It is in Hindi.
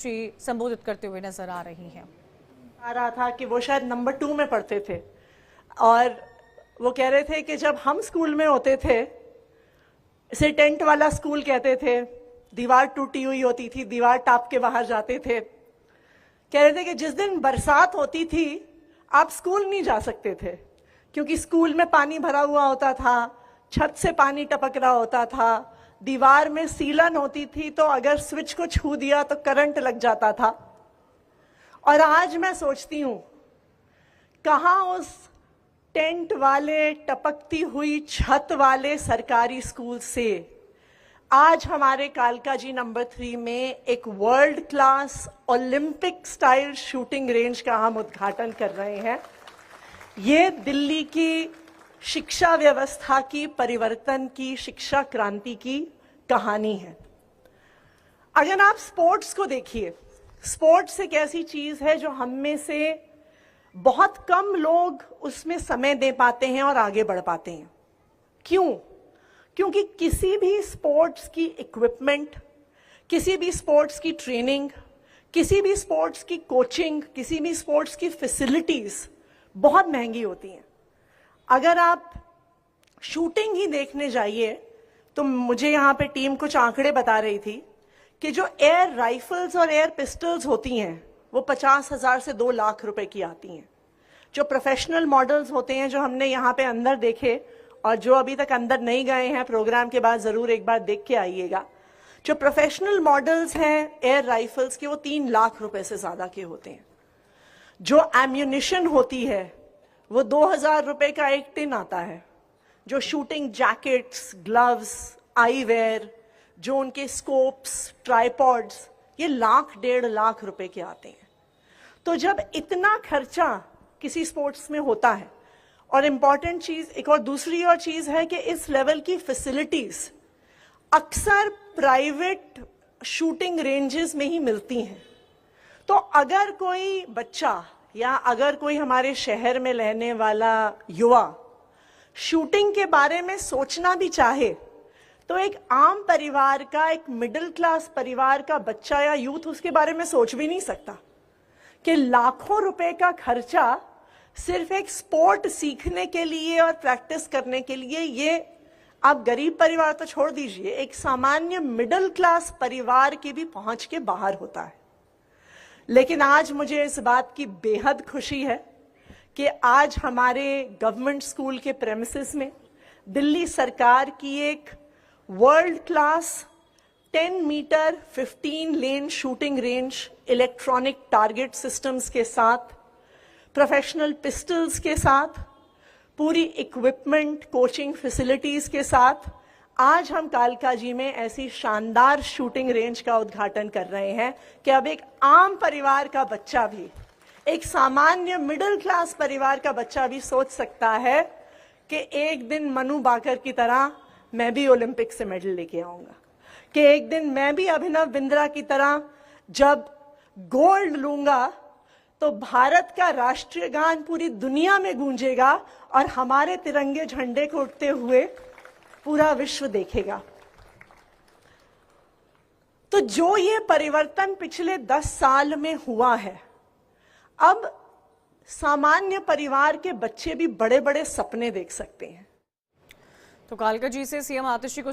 संबोधित करते हुए नजर आ रही हैं। आ रहा था कि वो शायद नंबर 2 में पढ़ते थे और वो कह रहे थे कि जब हम स्कूल में होते थे, इसे टेंट वाला स्कूल कहते थे, दीवार टूटी हुई होती थी, दीवार टाप के बाहर जाते थे। कह रहे थे कि जिस दिन बरसात होती थी आप स्कूल नहीं जा सकते थे क्योंकि स्कूल में पानी भरा हुआ होता था, छत से पानी टपक रहा होता था, दीवार में सीलन होती थी, तो अगर स्विच को छू दिया तो करंट लग जाता था। और आज मैं सोचती हूं कहां उस टेंट वाले टपकती हुई छत वाले सरकारी स्कूल से आज हमारे कालका जी नंबर 3 में एक world class Olympic style shooting range का हम उद्घाटन कर रहे हैं। ये दिल्ली की शिक्षा व्यवस्था की परिवर्तन की, शिक्षा क्रांति की कहानी है। अगर आप स्पोर्ट्स को देखिए, स्पोर्ट्स एक ऐसी चीज है जो हम में से बहुत कम लोग उसमें समय दे पाते हैं और आगे बढ़ पाते हैं। क्यों? क्योंकि किसी भी स्पोर्ट्स की इक्विपमेंट, किसी भी स्पोर्ट्स की ट्रेनिंग, किसी भी स्पोर्ट्स की कोचिंग, किसी भी स्पोर्ट्स की फैसिलिटीज बहुत महंगी होती हैं। अगर आप शूटिंग ही देखने जाइए तो मुझे यहाँ पे टीम कुछ आंकड़े बता रही थी कि जो एयर राइफल्स और एयर पिस्टल्स होती हैं वो 50,000 से 2 लाख रुपए की आती हैं। जो प्रोफेशनल मॉडल्स होते हैं जो हमने यहाँ पे अंदर देखे, और जो अभी तक अंदर नहीं गए हैं प्रोग्राम के बाद जरूर एक बार देख के आइएगा, जो प्रोफेशनल मॉडल्स हैं एयर राइफल्स के वो 3 लाख रुपए से ज्यादा के होते हैं। जो एम्यूनिशन होती है वो 2,000 रुपए का एक टिन आता है। जो शूटिंग जैकेट्स, ग्लव्स, आईवेयर, जो उनके स्कोप्स, ट्राइपॉड्स, ये 1.5 लाख रुपए के आते हैं। तो जब इतना खर्चा किसी स्पोर्ट्स में होता है, और इंपॉर्टेंट चीज एक और दूसरी और चीज है कि इस लेवल की फैसिलिटीज अक्सर प्राइवेट शूटिंग रेंजेस में ही मिलती हैं। तो अगर कोई बच्चा या अगर कोई हमारे शहर में रहने वाला युवा शूटिंग के बारे में सोचना भी चाहे तो एक आम परिवार का, एक मिडिल क्लास परिवार का बच्चा या यूथ उसके बारे में सोच भी नहीं सकता कि लाखों रुपए का खर्चा सिर्फ एक स्पोर्ट सीखने के लिए और प्रैक्टिस करने के लिए, ये आप गरीब परिवार तो छोड़ दीजिए, एक सामान्य मिडिल क्लास परिवार की भी पहुंच के बाहर होता है। लेकिन आज मुझे इस बात की बेहद खुशी है कि आज हमारे गवर्नमेंट स्कूल के प्रेमिसेस में दिल्ली सरकार की एक world class 10 metre 15 lane shooting range electronic target systems के साथ, प्रोफेशनल पिस्टल्स के साथ, पूरी इक्विपमेंट, कोचिंग फैसिलिटीज के साथ आज हम कालका जी में ऐसी शानदार शूटिंग रेंज का उद्घाटन कर रहे हैं कि अब एक आम परिवार का बच्चा भी, एक सामान्य मिडिल क्लास परिवार का बच्चा भी सोच सकता है कि एक दिन मनु बाकर की तरह मैं भी ओलंपिक से मेडल लेके आऊंगा, कि एक दिन मैं भी अभिनव बिंद्रा की तरह जब गोल्ड लूंगा तो भारत का राष्ट्रीय गान पूरी दुनिया में गूंजेगा और हमारे तिरंगे झंडे को उठते हुए पूरा विश्व देखेगा। तो जो ये परिवर्तन पिछले 10 साल में हुआ है, अब सामान्य परिवार के बच्चे भी बड़े बड़े सपने देख सकते हैं। तो कालका जी से सीएम आतिशी को